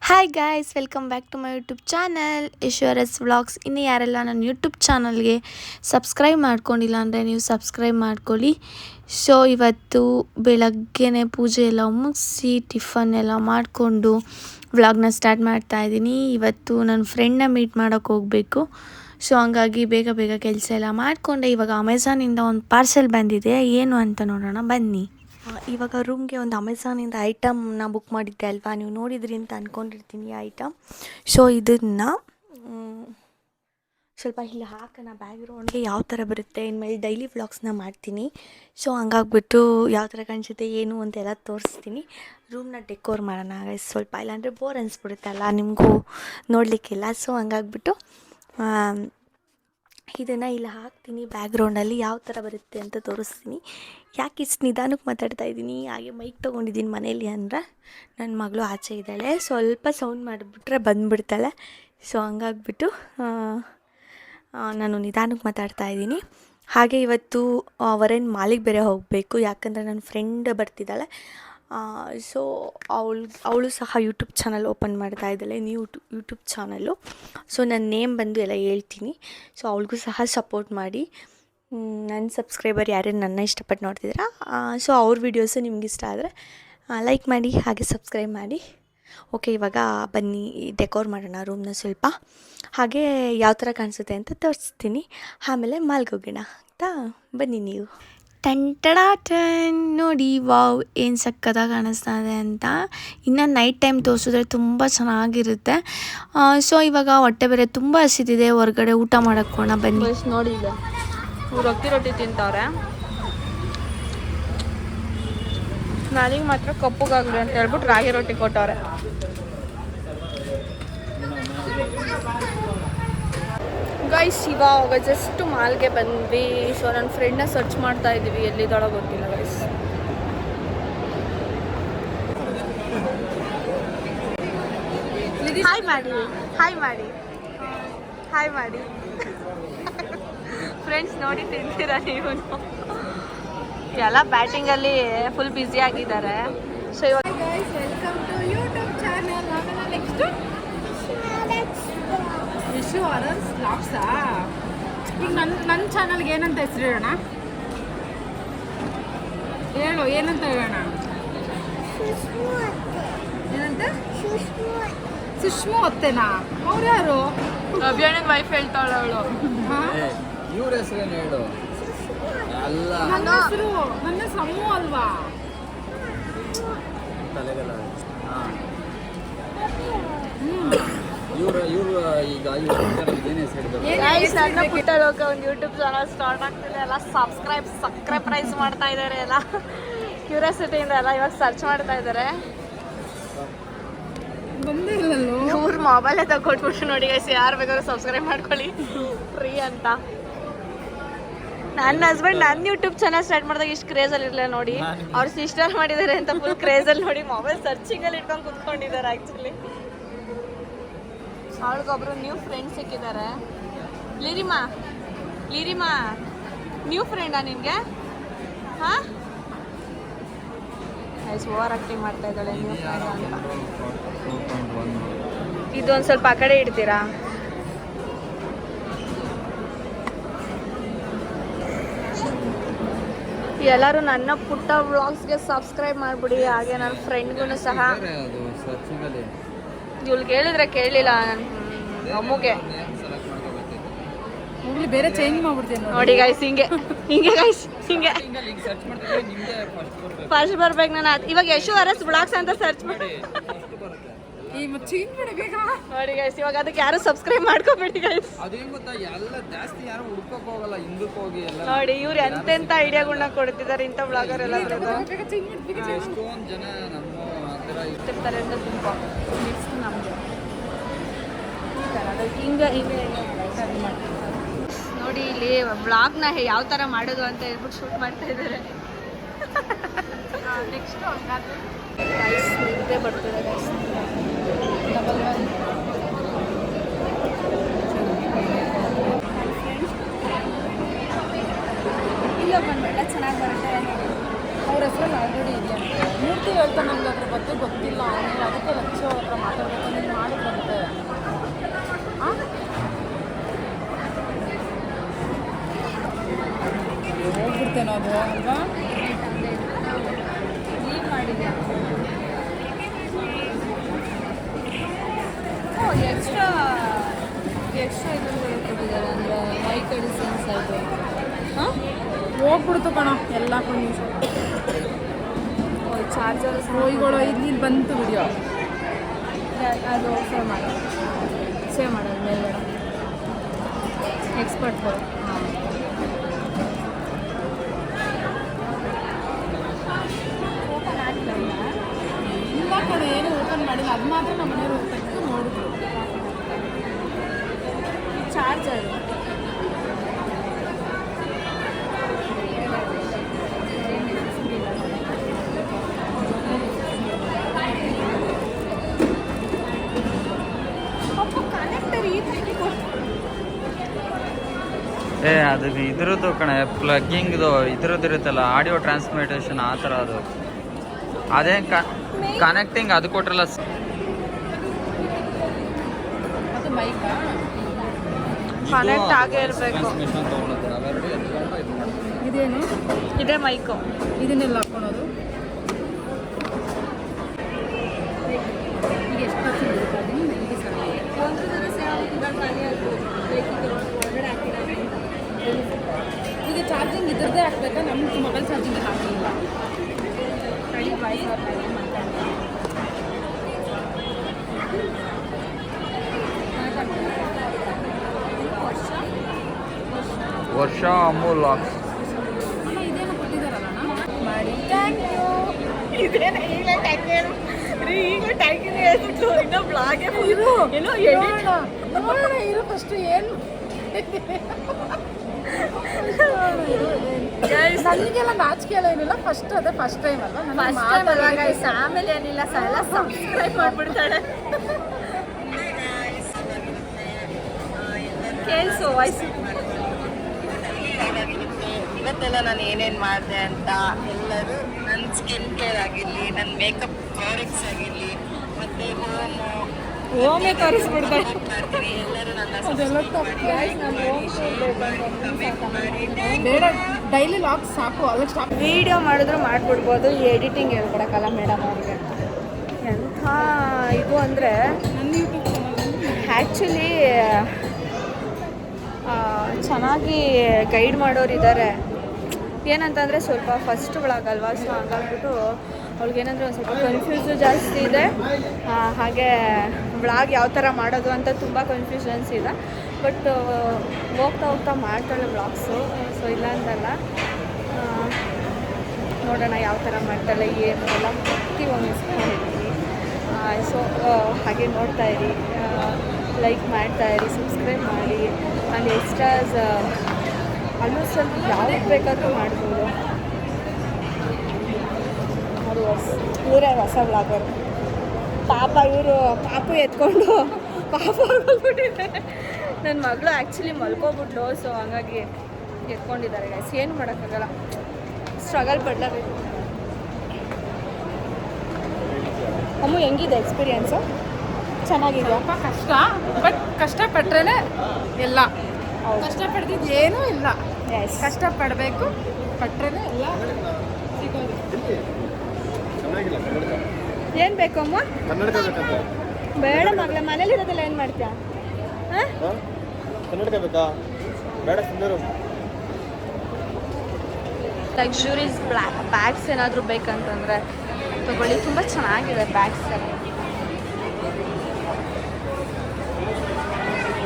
Hi guys, welcome back to my YouTube channel Yashoras vlogs. ಇನ್ನು ಯಾರೆಲ್ಲ ನನ್ನ ಯೂಟ್ಯೂಬ್ ಚಾನಲ್ಗೆ ಸಬ್ಸ್ಕ್ರೈಬ್ ಮಾಡ್ಕೊಂಡಿಲ್ಲ ಅಂದರೆ ನೀವು ಸಬ್ಸ್ಕ್ರೈಬ್ ಮಾಡ್ಕೊಳ್ಳಿ. ಸೊ ಇವತ್ತು ಬೆಳಗ್ಗೆನೇ ಪೂಜೆ ಎಲ್ಲ ಮುಗಿಸಿ ಟಿಫನ್ ಎಲ್ಲ ಮಾಡಿಕೊಂಡು ವ್ಲಾಗ್ನ ಸ್ಟಾರ್ಟ್ ಮಾಡ್ತಾಯಿದ್ದೀನಿ. ಇವತ್ತು ನನ್ನ ಫ್ರೆಂಡ್ನ ಮೀಟ್ ಮಾಡೋಕ್ಕೆ ಹೋಗಬೇಕು. ಸೊ ಹಂಗಾಗಿ ಬೇಗ ಬೇಗ ಕೆಲಸ ಎಲ್ಲ ಮಾಡಿಕೊಂಡೆ. ಇವಾಗ ಅಮೆಝಾನಿಂದ ಒಂದು ಪಾರ್ಸೆಲ್ ಬಂದಿದೆ, ಏನು ಅಂತ ನೋಡೋಣ ಬನ್ನಿ. ಇವಾಗ ರೂಮ್ಗೆ ಒಂದು ಅಮೆಝಾನಿಂದ ಐಟಮ್ನ ಬುಕ್ ಮಾಡಿದ್ದೆ ಅಲ್ವಾ, ನೀವು ನೋಡಿದ್ರಿ ಅಂತ ಅಂದ್ಕೊಂಡಿರ್ತೀನಿ ಈ ಐಟಮ್. ಸೊ ಇದನ್ನು ಸ್ವಲ್ಪ ಇಲ್ಲಿ ಹಾಕೋಣ, ಬ್ಯಾಕ್ಗ್ರೌಂಡ್ಗೆ ಯಾವ ಥರ ಬರುತ್ತೆ. ಇನ್ಮೇಲೆ ಡೈಲಿ ವ್ಲಾಗ್ಸ್ನ ಮಾಡ್ತೀನಿ. ಸೊ ಹಂಗಾಗ್ಬಿಟ್ಟು ಯಾವ ಥರ ಕಾಣಿಸುತ್ತೆ ಏನು ಅಂತೆಲ್ಲ ತೋರಿಸ್ತೀನಿ. ರೂಮ್ನ ಡೆಕೋರ್ ಮಾಡೋಣ ಸ್ವಲ್ಪ, ಇಲ್ಲಾಂದರೆ ಬೋರ್ ಅನಿಸ್ಬಿಡುತ್ತಲ್ಲ ನಿಮಗೂ ನೋಡಲಿಕ್ಕೆಲ್ಲ. ಸೊ ಹಂಗಾಗ್ಬಿಟ್ಟು ಇದನ್ನು ಇಲ್ಲಿ ಹಾಕ್ತೀನಿ. ಬ್ಯಾಕ್ಗ್ರೌಂಡಲ್ಲಿ ಯಾವ ಥರ ಬರುತ್ತೆ ಅಂತ ತೋರಿಸ್ತೀನಿ. ಯಾಕೆ ಇಷ್ಟು ನಿಧಾನಕ್ಕೆ ಮಾತಾಡ್ತಾ ಇದ್ದೀನಿ, ಹಾಗೆ ಮೈಕ್ ತೊಗೊಂಡಿದ್ದೀನಿ ಮನೇಲಿ ಅಂದರೆ ನನ್ನ ಮಗಳು ಆಚೆ ಇದ್ದಾಳೆ, ಸ್ವಲ್ಪ ಸೌಂಡ್ ಮಾಡಿಬಿಟ್ರೆ ಬಂದುಬಿಡ್ತಾಳೆ. ಸೊ ಹಂಗಾಗ್ಬಿಟ್ಟು ನಾನು ನಿಧಾನಕ್ಕೆ ಮಾತಾಡ್ತಾ ಇದ್ದೀನಿ. ಹಾಗೆ ಇವತ್ತು ಅವರೇನು ಮಾಲಿಗೆ ಬೇರೆ ಹೋಗಬೇಕು, ಯಾಕಂದರೆ ನನ್ನ ಫ್ರೆಂಡ್ ಬರ್ತಿದ್ದಾಳೆ. ಸೊ ಅವಳು ಸಹ ಯೂಟ್ಯೂಬ್ ಚಾನಲ್ ಓಪನ್ ಮಾಡ್ತಾ ಇದ್ದಾಳೆ, ನ್ಯೂ ಯೂಟ್ಯೂಬ್ ಚಾನಲ್ಲು. ಸೊ ನನ್ನ ನೇಮ್ ಬಂದು ಎಲ್ಲ ಹೇಳ್ತೀನಿ. ಸೊ ಅವಳಿಗೂ ಸಹ ಸಪೋರ್ಟ್ ಮಾಡಿ. ನನ್ನ ಸಬ್ಸ್ಕ್ರೈಬರ್ ಯಾರ್ಯಾರು ನನ್ನ ಇಷ್ಟಪಟ್ಟು ನೋಡ್ತಿದ್ದೀರಾ, ಸೊ ಅವ್ರ ವೀಡಿಯೋಸು ನಿಮ್ಗೆ ಇಷ್ಟ ಆದರೆ ಲೈಕ್ ಮಾಡಿ, ಹಾಗೆ ಸಬ್ಸ್ಕ್ರೈಬ್ ಮಾಡಿ. ಓಕೆ, ಇವಾಗ ಬನ್ನಿ ಡೆಕೋರ್ ಮಾಡೋಣ ರೂಮ್ನ ಸ್ವಲ್ಪ. ಹಾಗೆ ಯಾವ ಥರ ಕಾಣಿಸುತ್ತೆ ಅಂತ ತೋರಿಸ್ತೀನಿ. ಆಮೇಲೆ ಮಾಲ್ಗೋಗೋಣ ಅಂತ ಬನ್ನಿ ನೀವು. ಟನ್ ನೋಡಿ, ವಾವ್ ಏನು ಸಕ್ಕತ್ತಾಗಿ ಕಾಣಿಸ್ತಾ ಇದೆ ಅಂತ. ಇನ್ನು ನೈಟ್ ಟೈಮ್ ತೋರಿಸಿದ್ರೆ ತುಂಬ ಚೆನ್ನಾಗಿರುತ್ತೆ. ಸೊ ಇವಾಗ ಹೊಟ್ಟೆ ಬೇರೆ ತುಂಬ ಹಸಿದಿದೆ, ಹೊರಗಡೆ ಊಟ ಮಾಡೋಕ್ಕೋಣ ಬನ್ನಿ. ನೋಡಿ ಈಗ ಇವ್ರು ಅಕ್ಕಿ ರೊಟ್ಟಿ ತಿಂತವ್ರೆ, ನನಗೆ ಮಾತ್ರ ಕಪ್ಪಗಾಗ್ಲಿ ಅಂತ ಹೇಳ್ಬಿಟ್ಟು ರಾಗಿ ರೊಟ್ಟಿ ಕೊಟ್ಟವ್ರೆ. ಗೈಸ್ ಇವಾಗ ಜಸ್ಟ್ ಮಾಲ್ಗೆ ಬಂದ್ವಿ. ಸೊ ನನ್ನ ಫ್ರೆಂಡ್ನ ಸರ್ಚ್ ಮಾಡ್ತಾ ಇದ್ದೀವಿ, ಎಲ್ಲಿದ್ದಾಳೋ ಗೊತ್ತಿಲ್ಲ ಗೈಸ್. ಹಾಯ್ ಮಾಡಿ, ಹಾಯ್ ಮಾಡಿ, ಹಾಯ್ ಮಾಡಿ. ಫ್ರೆಂಡ್ಸ್ ನೋಡಿ ತಿಂತೀರಾ ನೀವು? ಎಲ್ಲ ಬ್ಯಾಟಿಂಗಲ್ಲಿ ಫುಲ್ ಬ್ಯುಸಿ ಆಗಿದ್ದಾರೆ. ಸೊ ಇವಾಗ ವೆಲ್ಕಮ್ ಟು ಯೂಟ್ಯೂಬ್ ಚಾನಲ್. ಆಮೇಲೆ ನೆಕ್ಸ್ಟ್ ವಿಶು ಆರರ್ಸ್ ವ್ಲಾಗ್ಸಾ. ಈಗ ನನ್ನ ಚಾನಲ್ಗೆ ಏನಂತ ಹೆಸರು ಹೇಳೋಣ? ಹೇಳು, ಏನಂತ ಹೇಳೋಣ? ಏನಂತ? ಸುಷ್ಮಾ ಅತ್ತೆನಾ? ಅವ್ರು ಯಾರು? ಅಭಿಯಾನದ ವೈಫ್ ಹೇಳ್ತಾಳೆ ಅವಳು. ಇವ್ರ ಹೆಸರೇನು ಹೇಳು? ನನ್ನ ಹೆಸರು ಅಮ್ಮು ಅಲ್ವಾ? ಇವರು ಈಗ ಏನೇ ಸಣ್ಣ ಪುಟ್ಟ ಲೋಕ ಒಂದು ಯೂಟ್ಯೂಬ್ ಚಾನಲ್ ಸ್ಟಾರ್ಟ್ ಆಗ್ತಿದೆ. ಎಲ್ಲ ಸಬ್ಸ್ಕ್ರೈಬ್ ಮಾಡ್ತಾ ಇದ್ದಾರೆ, ಎಲ್ಲ ಕ್ಯೂರಿಯಾಸಿಟಿಯಿಂದ ಎಲ್ಲ ಇವಾಗ ಸರ್ಚ್ ಮಾಡ್ತಾ ಇದ್ದಾರೆ. ಬಂದೇ ಇಲ್ಲಲ್ಲೋ. ಇವ್ರ ಮೊಬೈಲೇ ತಗೊಟ್ಬಿಟ್ಟು ನೋಡಿ ಗೈಸ್, ಯಾರು ಬೇಕಾದ್ರೂ ಸಬ್ಸ್ಕ್ರೈಬ್ ಮಾಡ್ಕೊಳ್ಳಿ ಫ್ರೀ ಅಂತ. ನನ್ನ ಹಸ್ಬೆಂಡ್ ನನ್ನ ಯೂಟ್ಯೂಬ್ ಚಾನಲ್ ಸ್ಟಾರ್ಟ್ ಮಾಡಿದಾಗ ಇಷ್ಟು ಕ್ರೇಜಲ್ಲಿ ಇರಲಿಲ್ಲ ನೋಡಿ. ಅವ್ರು ಸಿಸ್ಟರ್ ಮಾಡಿದ್ದಾರೆ ಅಂತ ಫುಲ್ ಕ್ರೇಜಲ್ಲಿ ನೋಡಿ ಮೊಬೈಲ್ ಸರ್ಚಿಂಗಲ್ಲಿ ಇಟ್ಕೊಂಡು ಕುತ್ಕೊಂಡಿದ್ದಾರೆ. ಆ್ಯಕ್ಚುಲಿ ಅವಳಿಗೊಬ್ರು ನ್ಯೂ ಫ್ರೆಂಡ್ ಸಿಕ್ಕಿದ್ದಾರೆ. ಲೀರಿಮಾ ನ್ಯೂ ಫ್ರೆಂಡಾ ನಿಮಗೆ? ಹಾಂ, ಓವರ್ ಆಕ್ಟಿಂಗ್ ಮಾಡ್ತಾ ಇದ್ದಾಳೆ ನ್ಯೂ ಫ್ರೆಂಡ್ ಅಂತ. ಇದೊಂದು ಸ್ವಲ್ಪ ಆ ಕಡೆ ಇಡ್ತೀರಾ? ಎಲ್ಲರೂ ನನ್ನ ಪುಟ್ಟ ವ್ಲಾಗ್ಸ್ಗೆ ಸಬ್ಸ್ಕ್ರೈಬ್ ಮಾಡಿಬಿಡಿ. ಹಾಗೆ ನನ್ನ ಫ್ರೆಂಡ್ಗೂ ಸಹ. ಇವ್ಳಿಗೆ ಹೇಳಿದ್ರೆ ಕೇಳಲಿಲ್ಲ ನನ್ನ ಅಮ್ಮಗೆ. ಬೇರೆ ಚೇಂಜ್ ಮಾಡ್ಬಿಡ್ತೀನಿ ನೋಡಿ ಗೈಸ್, ಹಿಂಗೆ ಫಸ್ಟ್ ಬರ್ಬೇಕು. ನಾನು ಇವಾಗ ಯಶು ಅರಸ್ ಬ್ಲಾಗ್ಸ್ ಅಂತ ಸರ್ಚ್ ಮಾಡಿ ನೋಡಿ ಗೈಸ್. ಇವಾಗ ಅದಕ್ಕೆ ಯಾರು ಸಬ್ಸ್ಕ್ರೈಬ್ ಮಾಡ್ಕೋಬೇಡಿ ಗೈಸ್. ನೋಡಿ ಇವ್ರು ಎಂತೆಂತ ಐಡಿಯಾಗಳನ್ನ ಕೊಡ್ತಿದ್ದಾರೆ ಇಂಥ ಬ್ಲಾಗರ್ ಎಲ್ಲ ಇರ್ತಾರೆ ಅಂತ ತುಂಬ. ನೆಕ್ಸ್ಟ್ ನಮಗೆ ಹಿಂಗೆ ನೋಡಿ ಇಲ್ಲಿ ಬ್ಲಾಗ್ನ ಯಾವ ಥರ ಮಾಡೋದು ಅಂತ ಹೇಳ್ಬಿಟ್ಟು ಶೂಟ್ ಮಾಡ್ತಾ ಇದ್ದಾರೆ. ನೆಕ್ಸ್ಟು ಹಂಗಾದ್ರೆ ಗೈಸ್ ನಿದ್ದೆ ಬರ್ತಿದೆ ಗೈಸ್. ಇಲ್ಲ ಬಂದ್ಬಿಟ್ಟ ಚೆನ್ನಾಗಿ ಬರುತ್ತೆ. ಅವ್ರ ಹೆಸರು ಆಲ್ರೆಡಿ ಇದೆ. ಮೂರ್ತಿ ಹೇಳ್ತಾ ನಮ್ಗೆ ಅದ್ರ ಬಗ್ಗೆ ಗೊತ್ತಿಲ್ಲ, ಆಮೇಲೆ ಅದಕ್ಕೆ ಲಕ್ಷ ಹತ್ರ ಮಾತಾಡ್ಬೇಕು. ಅಲ್ವಾ ಲೀವ್ ಮಾಡಿದ್ಯಾ ಎಕ್ಸ್ಟ್ರಾ ಇದು ಕೊಟ್ಟಿದ್ದಾರೆ ಅಂದರೆ ಮೈಕ್ ಅಡಿಸನ್ಸ್ ಆಯಿತು ಹಾಂ ಹೋಗ್ಬಿಡ್ತು ಕಣ ಎಲ್ಲ ನಿಮಿಷ ಚಾರ್ಜರ್ ಹೋಯ್ಗಳು ಇಲ್ಲಿ ಬಂತು ವಿಡಿಯೋ ಅದು ಸೇವ್ ಮಾಡೋದು ಮೇಲ್ಗಡೆ ಎಕ್ಸ್ಪರ್ಟ್ ಹಾಂ ಇಲ್ಲ ಕಣ ಏನು ಓಪನ್ ಮಾಡಿಲ್ಲ ಅದು ಮಾತ್ರ ನಮ್ಮ ಮನೆಯವ್ರು ತೆಗೆದು ನೋಡಿದ್ರು ಚಾರ್ಜರ್ ಕನೆಕ್ಟರ್ ಈ ಅದು ಇದ್ರದ್ದು ಕಣೆ ಪ್ಲಗ್ಗಿಂಗ್ದು ಇದ್ರದ್ದು ಇರುತ್ತಲ್ಲ ಆಡಿಯೋ ಟ್ರಾನ್ಸ್ಮಿಟೇಷನ್ ಆ ಥರ ಅದು ಅದೇ ಕನೆಕ್ಟಿಂಗ್ ಅದು ಕೊಟ್ರಲ್ಲ ಅದು ಮೈಕಾ ಕನೆಕ್ಟ್ ಆಗೇ ಇರಬೇಕು ಟ್ರಾನ್ಸ್ಮಿಷನ್ ತೊಗೊಳತ್ತಾರೆ ಅವೆರಡು ಎತ್ಕೊಂಡು ಇದು ಮಾಡ್ತಾರೆ. ಇದೇನು ಇದೇ ಮೈಕು ಇದನ್ನೆಲ್ಲ ಹಾಕೊಳೋದು ಈಗ ಎಷ್ಟು ಖರ್ಚು ಬರುತ್ತೆ ಅದನ್ನು ನನಗೆ ಈಗ ಚಾರ್ಜಿಂಗ್ ಇದ್ರದ್ದೇ ಹಾಕ್ಬೇಕಾ ನಮ್ಮ ಮೊಬೈಲ್ ಚಾರ್ಜಿಂಗ್ ಹಾಕಿಲ್ಲ ವರ್ಷ ಅಮೂಲ್ ಲಾಕ್ಸ್ ಅಮ್ಮ ಇದೇನು ಕೊಟ್ಟಿದ್ದಾರಲ್ಲ ಮಾಡಿ ಥ್ಯಾಂಕ್ ಯು ಇದೇನು ಈಗಲೇ ಟ್ಯಾಂಕಿನ ಹೇಳ್ಬಿಟ್ಟು ಇನ್ನೂ ಬ್ಲಾಗೆ ಇರು ಏನೋ ನೋಡೋಣ ಇರು ಫಸ್ಟ್ ಏನು ನನಗೆಲ್ಲ ನಾಚಿಕೆ ಎಲ್ಲ ಏನಿಲ್ಲ ಫಸ್ಟ್ ಅದೇ ಫಸ್ಟ್ ಟೈಮ್ ಅಲ್ವಾ ಫಸ್ಟ್ ಆಮೇಲೆ ಏನಿಲ್ಲ ಎಲ್ಲ ಸಬ್ಸ್ಕ್ರೈಬ್ ಮಾಡ್ಬಿಡ್ತಾಳೆ ಕೇಳಿಸು ವಾಯ್ಸು ಇವತ್ತೆಲ್ಲ ನಾನು ಏನೇನು ಮಾಡಿದೆ ಅಂತ ಎಲ್ಲರೂ ನನ್ನ ಸ್ಕಿನ್ ಕೇರ್ ಆಗಿರಲಿ ನನ್ನ ಮೇಕಪ್ ಪ್ರಾಡಕ್ಟ್ಸ್ ಆಗಿರಲಿ ಮತ್ತು ಓಮೆ ತೋರಿಸ್ಬಿಡ್ತಾಳೆ ಮಾಡ್ತೀನಿ ಎಲ್ಲರೂ ನನ್ನ ಬೇಡ ಡೈಲಿ ಲಾಕ್ ಸಾಕು ಅಲ್ಲ ಸ್ಟಾಪ್ ವಿಡಿಯೋ ಮಾಡಿದ್ರು ಮಾಡಿಬಿಡ್ಬೋದು ಎಡಿಟಿಂಗ್ ಹೇಳ್ಕೊಡಕ್ಕಲ್ಲ ಮೇಡಮ್ ಅವ್ರಿಗೆ ಎಂಥ ಇದು ಅಂದರೆ ನನ್ನ ಯೂಟ್ಯೂಬ್ ಚಾನಲ್ ಆ್ಯಕ್ಚುಲಿ ಚೆನ್ನಾಗಿ ಗೈಡ್ ಮಾಡೋರಿದ್ದಾರೆ ಏನಂತಂದರೆ ಸ್ವಲ್ಪ ಫಸ್ಟ್ ಒಳಗಲ್ವಾ ಸೊ ಹಾಗಾಗ್ಬಿಟ್ಟು ಅವ್ಳಿಗೇನಂದರೆ ಒಂದು ಸ್ವಲ್ಪ ಕನ್ಫ್ಯೂಸು ಜಾಸ್ತಿ ಇದೆ ಹಾಗೆ ವ್ಲಾಗ್ ಯಾವ ಥರ ಮಾಡೋದು ಅಂತ ತುಂಬ ಕನ್ಫ್ಯೂಷನ್ಸ್ ಇದೆ ಬಟ್ ಹೋಗ್ತಾ ಹೋಗ್ತಾ ಮಾಡ್ತಾಳೆ ವ್ಲಾಗ್ಸು ಸೊ ಇಲ್ಲ ಅಂತಲ್ಲ ನೋಡೋಣ ಯಾವ ಥರ ಮಾಡ್ತಾಳೆ ಏನು ಎಲ್ಲ ಪ್ರತಿಯೊಂದು ಇಸ್ಕೊಂಡಿದ್ದೀನಿ ಸೊ ಹಾಗೆ ನೋಡ್ತಾ ಇರಿ ಲೈಕ್ ಮಾಡ್ತಾ ಇರಿ ಸಬ್ಸ್ಕ್ರೈಬ್ ಮಾಡಿ ಆ್ಯಂಡ್ ಎಕ್ಸ್ಟ್ರಾಸ್ ಆಲ್ಮೋಸ್ಟ್ ಅಲ್ಲಿ ಯಾವ್ದು ಬೇಕಾದರೂ ಮಾಡ್ಬೋದು ಅದು ಇವರೇ ಹೊಸ ವ್ಲಾಗರ್ ಪಾಪ ಇವರು ಪಾಪು ಎತ್ಕೊಂಡು ಪಾಪ ಹೊರಗೋಗ್ಬಿಟ್ಟಿದ್ದಾರೆ ನನ್ನ ಮಗಳು ಆ್ಯಕ್ಚುಲಿ ಮಲ್ಕೋಬಿಟ್ಲು ಸೊ ಹಂಗಾಗಿ ಎತ್ಕೊಂಡಿದ್ದಾರೆ ಗೈಸ್ ಏನು ಮಾಡೋಕ್ಕಾಗಲ್ಲ ಸ್ಟ್ರಗಲ್ ಪಡಲೇಬೇಕು ಅಮ್ಮ ಹೆಂಗಿದೆ ಎಕ್ಸ್ಪೀರಿಯನ್ಸು ಚೆನ್ನಾಗಿದೆ ಸ್ವಲ್ಪ ಕಷ್ಟ ಬಟ್ ಕಷ್ಟಪಟ್ರೇ ಎಲ್ಲ ಕಷ್ಟಪಡ್ತಿದ್ದು ಏನೂ ಇಲ್ಲ ಎಸ್ ಕಷ್ಟಪಡಬೇಕು ಪಟ್ರೇ ಎಲ್ಲ ಸಿಗೋದು ಏನು ಬೇಕು ಅಮ್ಮ ಕನ್ನಡಕ ಬೇಕಂತ ಬೇಡ ಮಗಳೇ ಮನೇಲಿರೋದೆಲ್ಲ ಏನು ಮಾಡ್ತೀಯಾ ಹಾಂ ಕನ್ನಡಕ ಬೇಕಾ ಬೇಡ ಸುಂದರು ಲಕ್ಸುರೀಸ್ ಬ್ಯಾಗ್ಸ್ ಏನಾದರೂ ಬೇಕಂತಂದರೆ ತಗೊಳ್ಳಿ ತುಂಬ ಚೆನ್ನಾಗಿದೆ ಬ್ಯಾಗ್ಸ್ ಎಲ್ಲ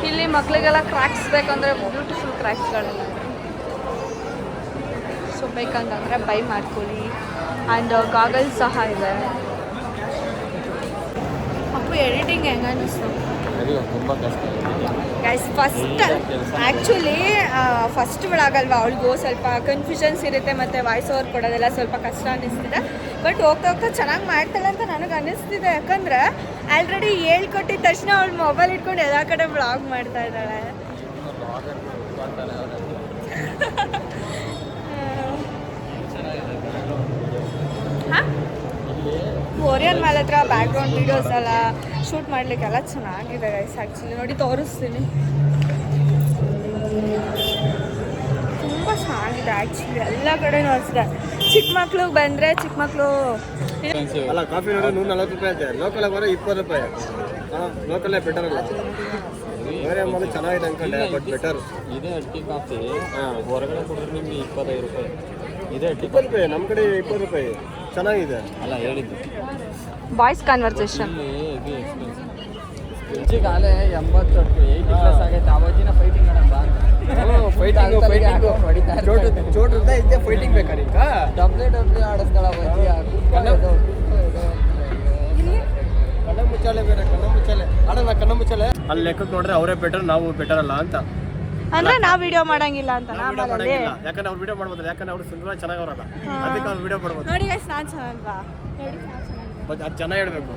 ಇಲ್ಲಿ ಮಕ್ಕಳಿಗೆಲ್ಲ ಕ್ರ್ಯಾಕ್ಸ್ ಬೇಕಂದರೆ ಬ್ಯೂಟಿಫುಲ್ ಕ್ರ್ಯಾಕ್ಸ್ಗಳೆಲ್ಲ ಸೊ ಬೇಕಂತಂದರೆ ಬೈ ಮಾಡ್ಕೊಳ್ಳಿ ಆ್ಯಂಡ್ ಗಾಗಲ್ಸ್ ಸಹ ಇದೆ ಅಪ್ಪು ಎಡಿಟಿಂಗ್ ಹೆಂಗೆ ಅನ್ನಿಸ್ತು ತುಂಬ ಕಷ್ಟ ಗೈಸ್ ಫಸ್ಟ್ ಆ್ಯಕ್ಚುಲಿ ಫಸ್ಟ್ ಒಳಗಲ್ವಾ ಅವಳಿಗೂ ಸ್ವಲ್ಪ ಕನ್ಫ್ಯೂಷನ್ಸ್ ಇರುತ್ತೆ ಮತ್ತು ವಾಯ್ಸ್ ಓವರ್ ಕೊಡೋದೆಲ್ಲ ಸ್ವಲ್ಪ ಕಷ್ಟ ಅನ್ನಿಸ್ತಿದೆ ಬಟ್ ಹೋಗ್ತಾ ಹೋಗ್ತಾ ಚೆನ್ನಾಗಿ ಮಾಡ್ತಾಳೆ ಅಂತ ನನಗೆ ಅನ್ನಿಸ್ತಿದೆ ಯಾಕಂದರೆ ಆಲ್ರೆಡಿ ಹೇಳ್ಕೊಟ್ಟಿದ ತಕ್ಷಣ ಅವಳು ಮೊಬೈಲ್ ಇಟ್ಕೊಂಡು ಎಲ್ಲ ಕಡೆ ಬ್ಲಾಗ್ ಮಾಡ್ತಾ ಇದ್ದಾಳೆ ಹಾಂ ಓರಿಯನ್ ಮಾಲ್ ಹತ್ರ ಬ್ಯಾಕ್ಗ್ರೌಂಡ್ ವೀಡಿಯೋಸ್ ಎಲ್ಲ ಶೂಟ್ ಮಾಡಲಿಕ್ಕೆಲ್ಲ ಚೆನ್ನಾಗಿದೆ ಗೈಸ್ ಆ್ಯಕ್ಚುಲಿ ನೋಡಿ ತೋರಿಸ್ತೀನಿ ತುಂಬ ಚೆನ್ನಾಗಿದೆ ಆ್ಯಕ್ಚುಲಿ ಎಲ್ಲ ಕಡೆನೂ ಅಷ್ಟೇ. ಚಿಕ್ಕ ಮಕ್ಳಿಗೆ ಬಂದರೆ ಚಿಕ್ಕ ಮಕ್ಕಳು ಅಲ್ಲ ಕಾಫಿ ನೋಡಿದ್ರೆ 140 ರೂಪಾಯಿ ಅಂತೆ, ಲೋಕಲ್ ಬರೋ 20 ರೂಪಾಯಿ. ಹಾಂ ಲೋಕಲ್ಲೇ ಬೆಟರ್ ಅಲ್ಲ, ಬೇರೆ ಮೊದಲು ಚೆನ್ನಾಗಿದೆ ಅನ್ಕೊಂಡೆ ಬಟ್ ಬೆಟರ್. ಇದೇ ಅಟ್ಟಿ ಕಾಫಿ ಹೊರಗಡೆ ಕೊಡಿದ್ರೆ ನಿಮಗೆ 25 ರೂಪಾಯಿ. ಇದೇ ಅಟ್ಟಿ 20 ರೂಪಾಯಿ, ನಮ್ಮ ಕಡೆ 20 ರೂಪಾಯಿ ಚೆನ್ನಾಗಿದೆ. ಅಲ್ಲ ಹೇಳಿದ್ದು ಬಾಯ್ಸ್ ಕನ್ವರ್ಸೇಷನ್. ಇಲ್ಲಿ ಎಕ್ಸ್ಪೆನ್ಸಿವ್. ಹೆಚ್ಚಿಗಾಲೇ 80 80+ ಆಗೈತೆ. ಆವತ್ತಿನ ಫೈಟಿಂಗ್ ಅಣ್ಣ ಬಾ ಚೋಟ್ರಿಂದ ಇದ್ದೆ ಫೈಟಿಂಗ್ ಬೇಕಾ ನಿಂಕ? ಡಬ್ಲ್ಯೂ ಆಡಿಸ್ತಾಳ ಕಣ್ಣ ಮುಚ್ಚಾಲೆ ಬೇರೆ, ಕಣ್ಣ ಮುಚ್ಚಾಲೆ ಆಡೋಣ. ಕಣ್ಣ ಮುಚ್ಚಾಲೆ ಅಲ್ಲಿ ಲೆಕ್ಕಕ್ಕೆ ನೋಡ್ರೆ ಅವರೇ ಬೆಟರ್, ನಾವು ಬೆಟರ್ ಅಲ್ಲ ಅಂತ. ಅಂದ್ರೆ ನಾವು ವಿಡಿಯೋ ಮಾಡಂಗಿಲ್ಲ ಅಂತ ನಾವು ವಿಡಿಯೋ ಮಾಡಂಗಿಲ್ಲ, ಯಾಕಂದ್ರೆ ಅವ್ರು ವಿಡಿಯೋ ಮಾಡ್ಬೋದಲ್ಲ, ಯಾಕಂದ್ರೆ ಅವ್ರು ಸುಂದರ ಚೆನ್ನಾಗವ್ರಲ್ಲ, ಅದಕ್ಕೆ ಅವ್ರು ವಿಡಿಯೋ ಮಾಡ್ಬೋದು. ನೋಡಿ ಗೈಸ್ ನಾನು ಚೆನ್ನಾಗಲ್ವಾ? ಬಟ್ ಅದು ಚೆನ್ನಾಗಿ ಹೇಳ್ಬೇಕು.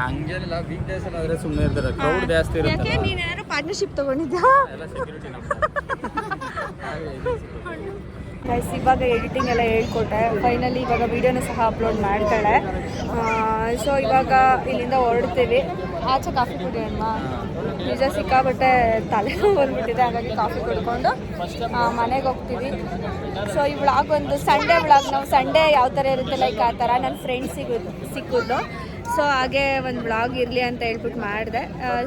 ಹಂಗೇನಿಲ್ಲ, ವೀಕ್ ಡೇಸ್ ಅಲ್ಲಿ ಆದ್ರೆ ಸುಮ್ಮನೆ ಇರ್ತಾರೆ, ಕ್ರೌಡ್ ಜಾಸ್ತಿ ಯಾಕೆ ಇರುತ್ತೆ. ನೀನೇನಾದ್ರು ಪಾರ್ಟ್ನರ್ಶಿಪ್ ತಗೊಂಡಿದ್ಯಾ? ಎಲ್ಲ ಸೆಕ್ಯೂರಿಟಿ ಗೈಸ್ ಇವಾಗ ಎಡಿಟಿಂಗ್ ಎಲ್ಲ ಹೇಳ್ಕೊಟ್ಟೆ. ಫೈನಲಿ ಇವಾಗ ವೀಡಿಯೋನ ಸಹ ಅಪ್ಲೋಡ್ ಮಾಡ್ತಾಳೆ. ಸೊ ಇವಾಗ ಇಲ್ಲಿಂದ ಹೊರಡ್ತೀವಿ. ಆಚೆ ಕಾಫಿ ಕುಡಿಯೋಣ. ನಿಜ ಸಿಕ್ಕಾಬಟ್ಟೆ ತಲೆನೋವು ಬಂದ್ಬಿಟ್ಟಿದೆ, ಹಾಗಾಗಿ ಕಾಫಿ ಕುಡ್ಕೊಂಡು ಮನೆಗೆ ಹೋಗ್ತೀವಿ. ಸೊ ಈ ವ್ಲಾಗ್ ಒಂದು ಸಂಡೇ ವ್ಲಾಗ್. ನಾವು ಸಂಡೇ ಯಾವ ಥರ ಇರುತ್ತೆ ಲೈಕ್ ಆ ಥರ ನನ್ನ ಫ್ರೆಂಡ್ಸ್ ಸಿಕ್ಕಿದ್ದು. ಸೊ ಹಾಗೆ ಒಂದು ವ್ಲಾಗ್ ಇರಲಿ ಅಂತ ಹೇಳ್ಬಿಟ್ಟು ಮಾಡಿದೆ.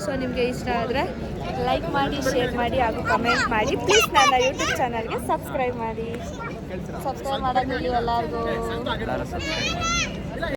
ಸೊ ನಿಮಗೆ ಇಷ್ಟ ಆದರೆ ಲೈಕ್ ಮಾಡಿ, ಶೇರ್ ಮಾಡಿ ಹಾಗೂ ಕಮೆಂಟ್ ಮಾಡಿ. ಪ್ಲೀಸ್ ನನ್ನ ಯೂಟ್ಯೂಬ್ ಚಾನಲ್ಗೆ ಸಬ್ಸ್ಕ್ರೈಬ್ ಮಾಡಿ. ಸಬ್ಸ್ಕ್ರೈಬ್ ಮಾಡೋದು ಎಲ್ಲರಿಗೂ.